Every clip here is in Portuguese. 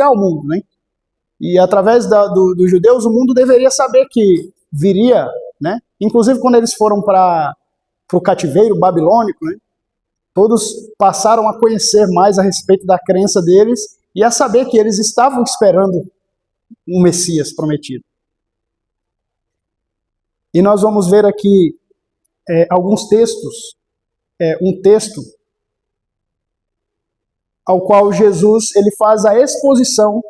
ao mundo, né? E através dos judeus, o mundo deveria saber que viria, né? Inclusive quando eles foram para o cativeiro babilônico, né? Todos passaram a conhecer mais a respeito da crença deles e a saber que eles estavam esperando um Messias prometido. E nós vamos ver aqui alguns textos, um texto ao qual Jesus ele faz a exposição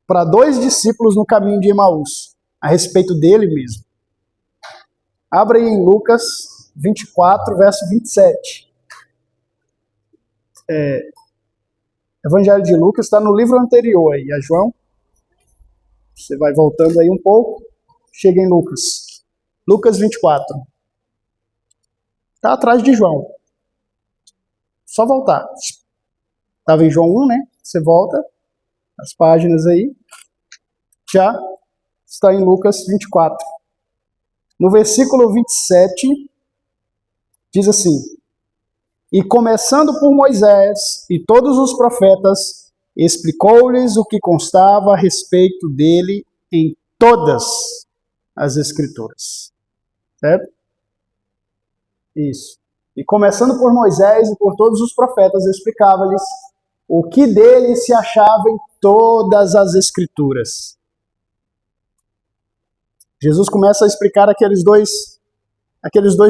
para 2 discípulos no caminho de Emaús, a respeito dele mesmo. Abra aí em Lucas 24, verso 27. Evangelho de Lucas está no livro anterior aí, a João. Você vai voltando aí um pouco, chega em Lucas. Lucas 24. Está atrás de João. Só voltar. Estava em João 1, né? Você volta as páginas aí. Já está em Lucas 24. No versículo 27, diz assim: E começando por Moisés e todos os profetas, explicou-lhes o que constava a respeito dele em todas as Escrituras. Certo? Isso. E começando por Moisés e por todos os profetas, explicava-lhes o que dele se achava em todas as Escrituras. Jesus começa a explicar aqueles dois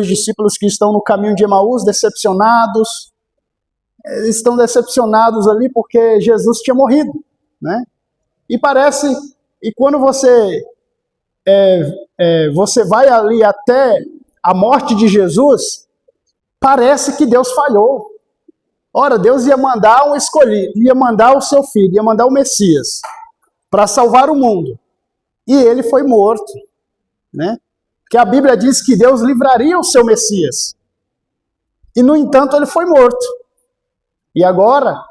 discípulos que estão no caminho de Emaús, decepcionados. Eles estão decepcionados ali porque Jesus tinha morrido, né? E quando você vai ali até a morte de Jesus, parece que Deus falhou. Ora, Deus ia mandar um escolhido, ia mandar o seu filho, ia mandar o Messias para salvar o mundo. E ele foi morto, né? Que a Bíblia diz que Deus livraria o seu Messias. E, no entanto, ele foi morto. E agora,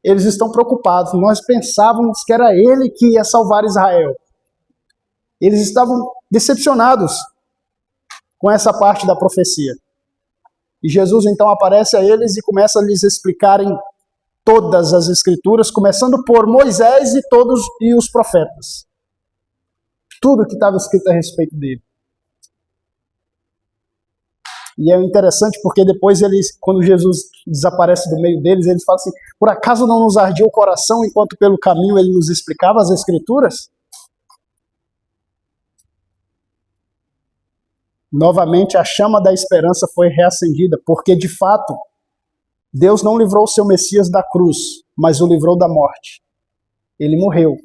eles estão preocupados. Nós pensávamos que era ele que ia salvar Israel. Eles estavam decepcionados com essa parte da profecia. E Jesus, então, aparece a eles e começa a lhes explicar em todas as Escrituras, começando por Moisés e os profetas. Tudo que estava escrito a respeito dele. E é interessante porque depois quando Jesus desaparece do meio deles, eles falam assim: por acaso não nos ardia o coração enquanto pelo caminho ele nos explicava as Escrituras? Novamente a chama da esperança foi reacendida, porque de fato Deus não livrou o seu Messias da cruz, mas o livrou da morte. Ele morreu,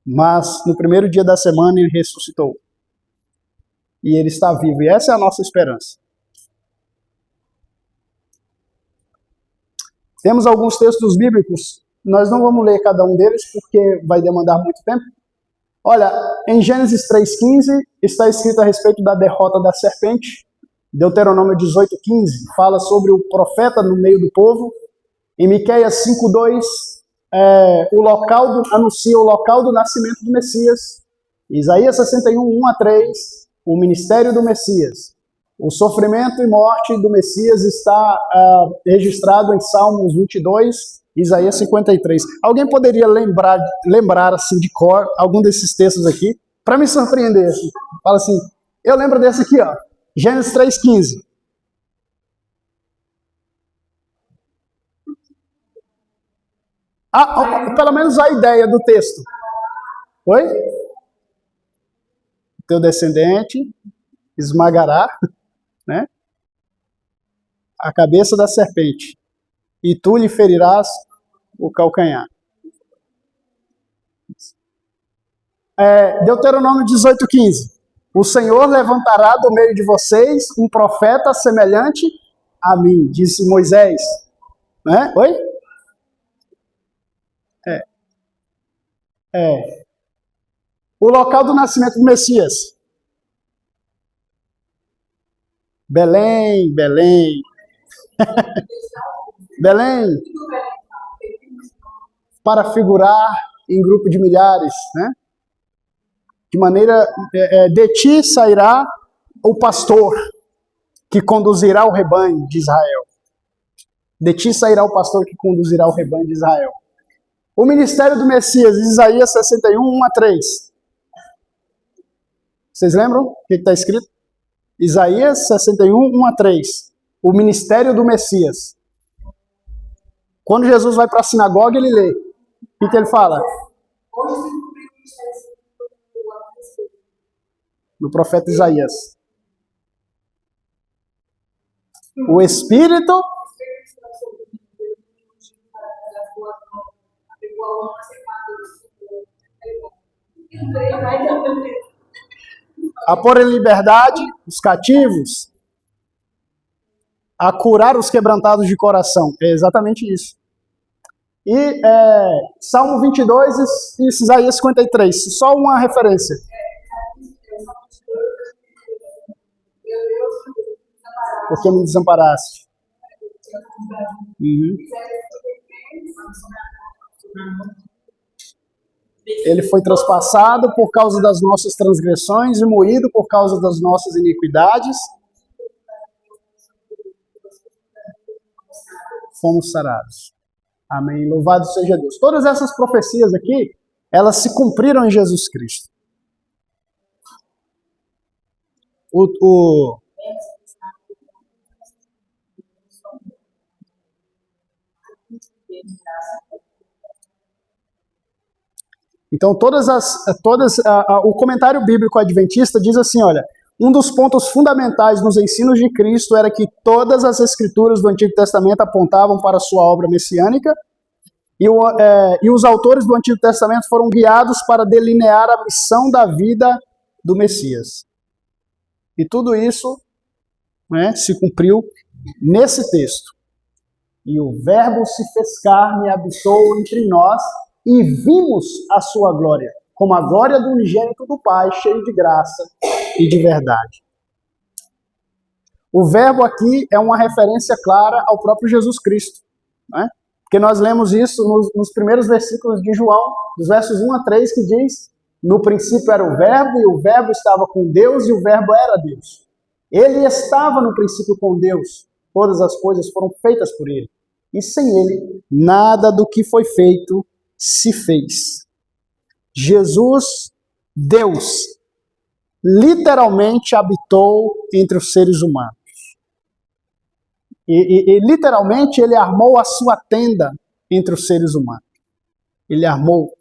mas no primeiro dia da semana ele ressuscitou. E ele está vivo, e essa é a nossa esperança. Temos alguns textos bíblicos, nós não vamos ler cada um deles porque vai demandar muito tempo. Olha, em Gênesis 3,15 está escrito a respeito da derrota da serpente. Deuteronômio 18,15 fala sobre o profeta no meio do povo. Em Miqueias 5,2 anuncia o local do nascimento do Messias. Isaías 61, 1-3, o ministério do Messias. O sofrimento e morte do Messias está registrado em Salmos 22, Isaías 53. Alguém poderia lembrar assim de cor algum desses textos aqui? Para me surpreender. Assim. Fala assim, eu lembro desse aqui, ó, Gênesis 3,15. Pelo menos a ideia do texto. Oi? Teu descendente esmagará, né, a cabeça da serpente, e tu lhe ferirás o calcanhar. Deuteronômio 18,15. O Senhor levantará do meio de vocês um profeta semelhante a mim, disse Moisés. Né? Oi? O local do nascimento do Messias. Belém, Belém. Belém. Para figurar em grupo de milhares, né? De maneira, de ti sairá o pastor que conduzirá o rebanho de Israel. De ti sairá o pastor que conduzirá o rebanho de Israel. O ministério do Messias, Isaías 61, 1 a 3. Vocês lembram o que está escrito? Isaías 61, 1 a 3. O ministério do Messias. Quando Jesus vai para a sinagoga, ele lê. O que ele fala? No profeta Isaías. O Espírito a pôr em liberdade os cativos, a curar os quebrantados de coração. É exatamente isso. E Salmo 22 e Isaías 53. Só uma referência. Porque me desamparaste. Uhum. Ele foi traspassado por causa das nossas transgressões e moído por causa das nossas iniquidades. Fomos sarados. Amém. Louvado seja Deus. Todas essas profecias aqui, elas se cumpriram em Jesus Cristo. Então, o comentário bíblico adventista diz assim, olha, um dos pontos fundamentais nos ensinos de Cristo era que todas as escrituras do Antigo Testamento apontavam para a sua obra messiânica e os autores do Antigo Testamento foram guiados para delinear a missão da vida do Messias. E tudo isso, né, se cumpriu nesse texto. E o Verbo se fez carne e habitou entre nós, e vimos a sua glória, como a glória do unigênito do Pai, cheio de graça e de verdade. O verbo aqui é uma referência clara ao próprio Jesus Cristo, né? Porque nós lemos isso nos primeiros versículos de João, dos versos 1 a 3, que diz: no princípio era o verbo, e o verbo estava com Deus, e o verbo era Deus. Ele estava no princípio com Deus, todas as coisas foram feitas por ele, e sem ele, nada do que foi feito se fez. Jesus, Deus, literalmente habitou entre os seres humanos. E literalmente ele armou a sua tenda entre os seres humanos. Ele armou.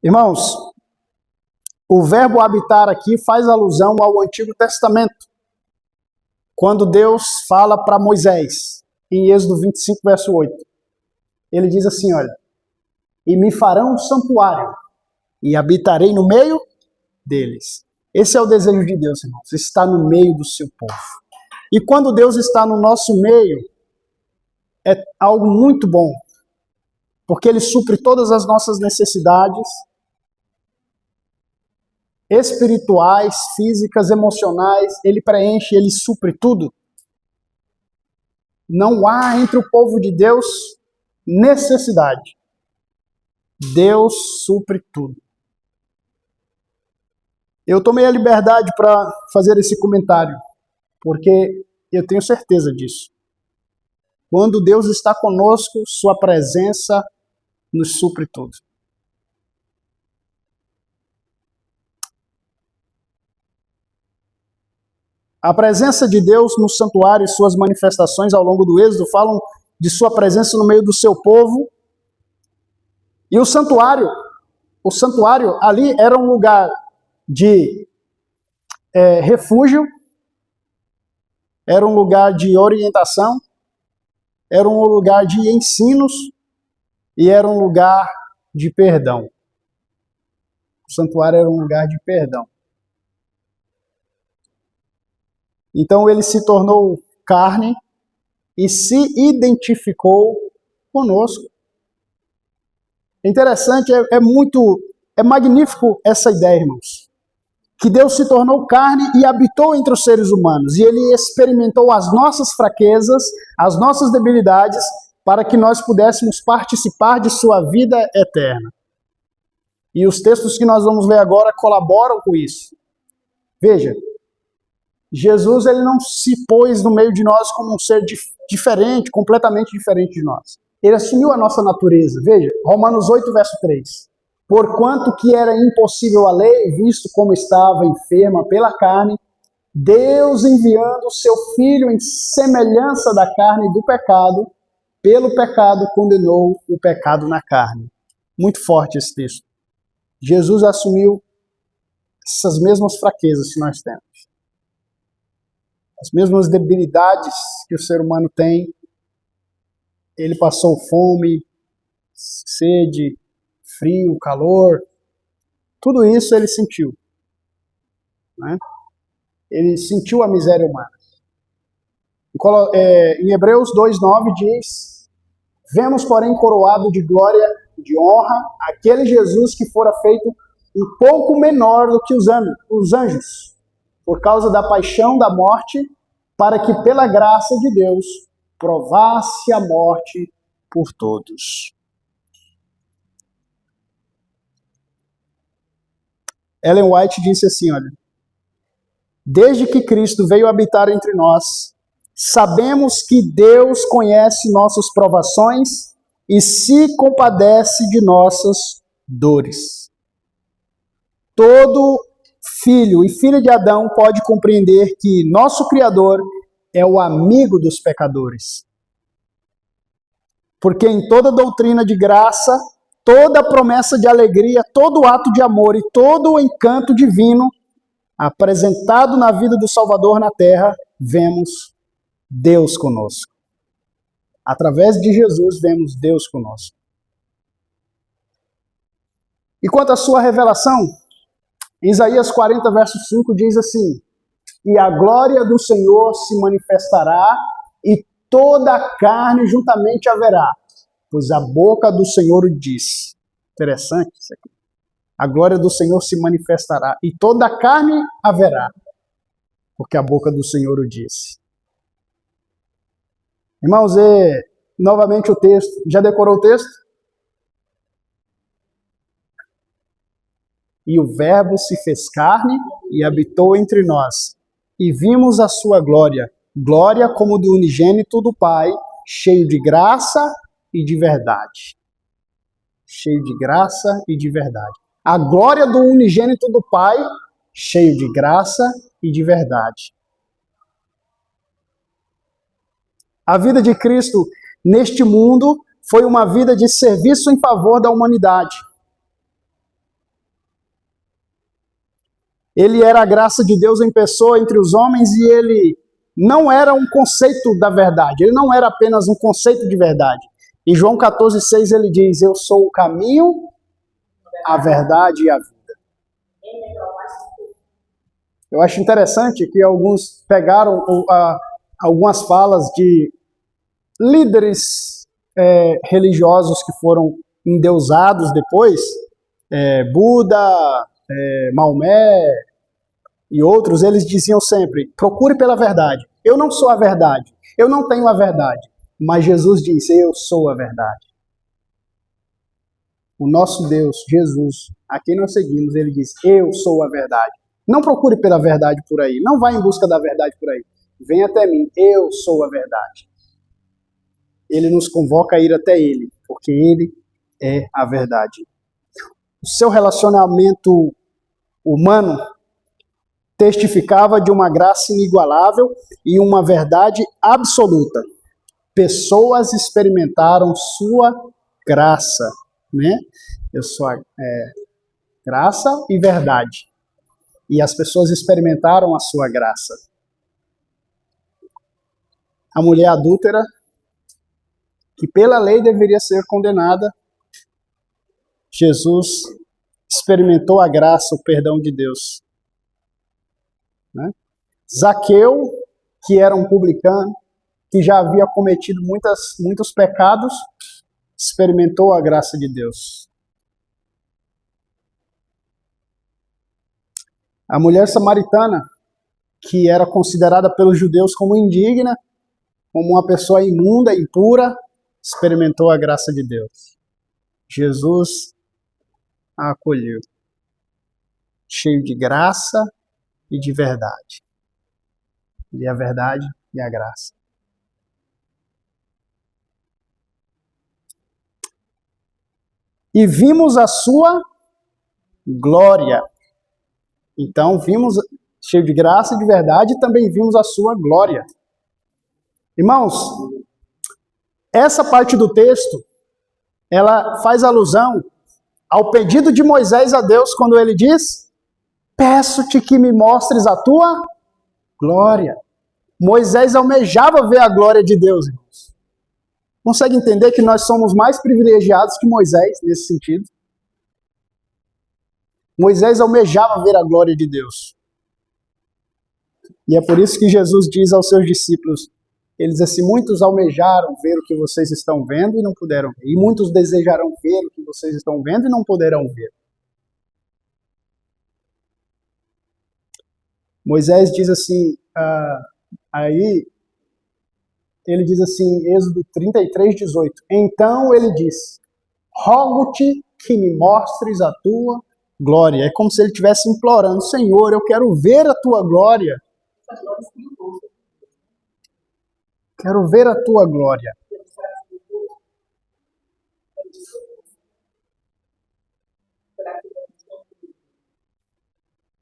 Irmãos, o verbo habitar aqui faz alusão ao Antigo Testamento. Quando Deus fala para Moisés, em Êxodo 25, verso 8, ele diz assim, olha, e me farão um santuário, e habitarei no meio deles. Esse é o desejo de Deus, irmãos, estar no meio do seu povo. E quando Deus está no nosso meio, é algo muito bom, porque Ele supre todas as nossas necessidades espirituais, físicas, emocionais, Ele preenche, Ele supre tudo. Não há entre o povo de Deus necessidade. Deus supre tudo. Eu tomei a liberdade para fazer esse comentário, porque eu tenho certeza disso. Quando Deus está conosco, sua presença nos supre tudo. A presença de Deus no santuário e suas manifestações ao longo do Êxodo falam de sua presença no meio do seu povo. E o santuário ali era um lugar de refúgio, era um lugar de orientação, era um lugar de ensinos e era um lugar de perdão. O santuário era um lugar de perdão. Então ele se tornou carne e se identificou conosco. É interessante, é magnífico essa ideia, irmãos. Que Deus se tornou carne e habitou entre os seres humanos. E Ele experimentou as nossas fraquezas, as nossas debilidades, para que nós pudéssemos participar de sua vida eterna. E os textos que nós vamos ler agora colaboram com isso. Veja, Jesus ele não se pôs no meio de nós como um ser diferente, completamente diferente de nós. Ele assumiu a nossa natureza. Veja, Romanos 8, verso 3. Porquanto que era impossível a lei, visto como estava enferma pela carne, Deus enviando o seu Filho em semelhança da carne e do pecado, pelo pecado condenou o pecado na carne. Muito forte esse texto. Jesus assumiu essas mesmas fraquezas que nós temos. As mesmas debilidades que o ser humano tem. Ele passou fome, sede, frio, calor. Tudo isso ele sentiu. Né? Ele sentiu a miséria humana. Em Hebreus 2,9 diz: vemos, porém, coroado de glória, de honra, aquele Jesus que fora feito um pouco menor do que os anjos, por causa da paixão da morte, para que pela graça de Deus provasse a morte por todos. Ellen White disse assim, olha: desde que Cristo veio habitar entre nós, sabemos que Deus conhece nossas provações e se compadece de nossas dores. Todo filho e filha de Adão pode compreender que nosso Criador é o amigo dos pecadores. Porque em toda doutrina de graça, toda promessa de alegria, todo ato de amor e todo o encanto divino apresentado na vida do Salvador na terra, vemos Deus conosco. Através de Jesus, vemos Deus conosco. E quanto à sua revelação, Isaías 40, verso 5 diz assim: e a glória do Senhor se manifestará, e toda a carne juntamente haverá, pois a boca do Senhor o diz. Interessante isso aqui. A glória do Senhor se manifestará, e toda a carne haverá, porque a boca do Senhor o disse. Irmãos, novamente o texto. Já decorou o texto? E o Verbo se fez carne e habitou entre nós. E vimos a sua glória, glória como do unigênito do Pai, cheio de graça e de verdade. Cheio de graça e de verdade. A glória do unigênito do Pai, cheio de graça e de verdade. A vida de Cristo neste mundo foi uma vida de serviço em favor da humanidade. Ele era a graça de Deus em pessoa entre os homens e ele não era um conceito da verdade. Ele não era apenas um conceito de verdade. Em João 14,6 ele diz: eu sou o caminho, a verdade e a vida. Eu acho interessante que alguns pegaram algumas falas de líderes religiosos que foram endeusados depois, Buda, Maomé e outros. Eles diziam sempre: procure pela verdade. Eu não sou a verdade, eu não tenho a verdade, mas Jesus disse: eu sou a verdade. O nosso Deus, Jesus, a quem nós seguimos, ele diz: eu sou a verdade. Não procure pela verdade por aí, não vá em busca da verdade por aí. Vem até mim, eu sou a verdade. Ele nos convoca a ir até ele, porque ele é a verdade. O seu relacionamento humano testificava de uma graça inigualável e uma verdade absoluta. Pessoas experimentaram sua graça, né? Eu sou graça e verdade. E as pessoas experimentaram a sua graça. A mulher adúltera, que pela lei deveria ser condenada, Jesus experimentou a graça, o perdão de Deus. Né? Zaqueu, que era um publicano, que já havia cometido muitos pecados, experimentou a graça de Deus. A mulher samaritana, que era considerada pelos judeus como indigna, como uma pessoa imunda, impura, experimentou a graça de Deus. Jesus a acolheu, cheio de graça e de verdade. E a verdade e a graça. e vimos a sua glória. Então, vimos, cheio de graça e de verdade, e também vimos a sua glória. Irmãos, essa parte do texto, ela faz alusão ao pedido de Moisés a Deus, quando ele diz: peço-te que me mostres a tua glória. Moisés almejava ver a glória de Deus, irmãos. Consegue entender que nós somos mais privilegiados que Moisés nesse sentido? Moisés almejava ver a glória de Deus. E é por isso que Jesus diz aos seus discípulos, eles assim, muitos almejaram ver o que vocês estão vendo e não puderam ver. E muitos desejarão ver o que vocês estão vendo e não poderão ver. Moisés diz assim, aí ele diz assim, Êxodo 33:18. Então ele diz, rogo-te que me mostres a tua glória. É como se ele estivesse implorando, Senhor, eu quero ver a tua glória. Quero ver a tua glória.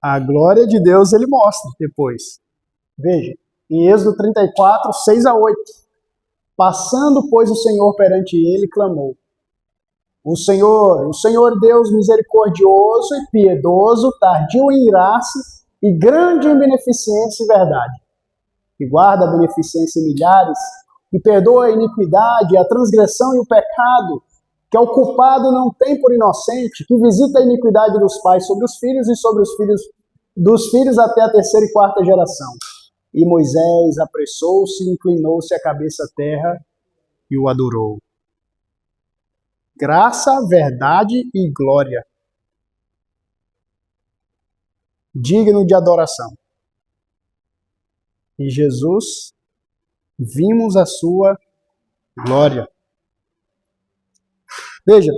A glória de Deus ele mostra depois. Veja, em Êxodo 34, 6-8. Passando, pois, o Senhor perante ele, clamou. O Senhor Deus misericordioso e piedoso, tardio em irar-se e grande em beneficência e verdade, que guarda a beneficência em milhares, que perdoa a iniquidade, a transgressão e o pecado, que o culpado não tem por inocente, que visita a iniquidade dos pais sobre os filhos e sobre os filhos dos filhos até a terceira e quarta geração. E Moisés apressou-se, inclinou-se a cabeça à terra e o adorou. Graça, verdade e glória. Digno de adoração. E Jesus, vimos a sua glória. Veja,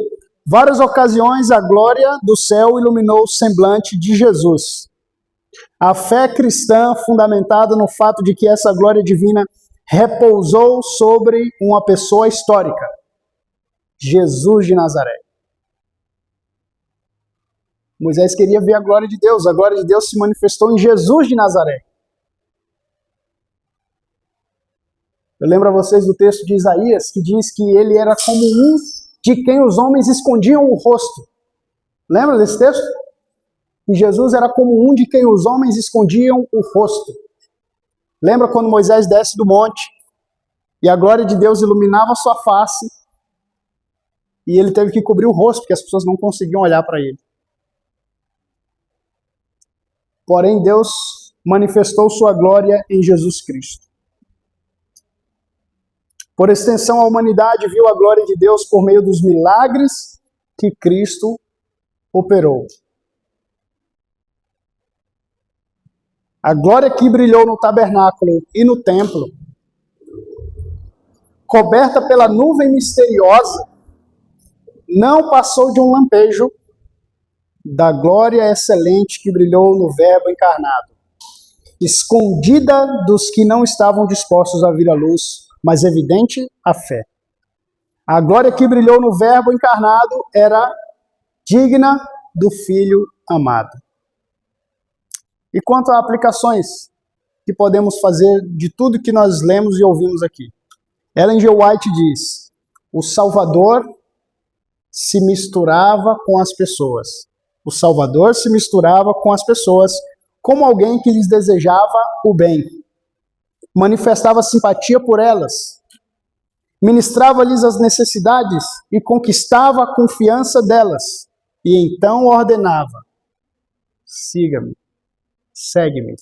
várias ocasiões a glória do céu iluminou o semblante de Jesus. A fé cristã, fundamentada no fato de que essa glória divina repousou sobre uma pessoa histórica, Jesus de Nazaré. Moisés queria ver a glória de Deus se manifestou em Jesus de Nazaré. Eu lembro a vocês do texto de Isaías, que diz que ele era como um de quem os homens escondiam o rosto. Lembra desse texto? Que Jesus era como um de quem os homens escondiam o rosto. Lembra quando Moisés desce do monte e a glória de Deus iluminava a sua face e ele teve que cobrir o rosto, porque as pessoas não conseguiam olhar para ele. Porém, Deus manifestou sua glória em Jesus Cristo. Por extensão, a humanidade viu a glória de Deus por meio dos milagres que Cristo operou. A glória que brilhou no tabernáculo e no templo, coberta pela nuvem misteriosa, não passou de um lampejo da glória excelente que brilhou no Verbo encarnado, escondida dos que não estavam dispostos a vir à luz, mas evidente a fé. A glória que brilhou no Verbo encarnado era digna do Filho amado. E quanto a aplicações que podemos fazer de tudo que nós lemos e ouvimos aqui? Ellen G. White diz, o Salvador se misturava com as pessoas. O Salvador se misturava com as pessoas como alguém que lhes desejava o bem. Manifestava simpatia por elas. Ministrava-lhes as necessidades e conquistava a confiança delas. E então ordenava, siga-me. Segue-me.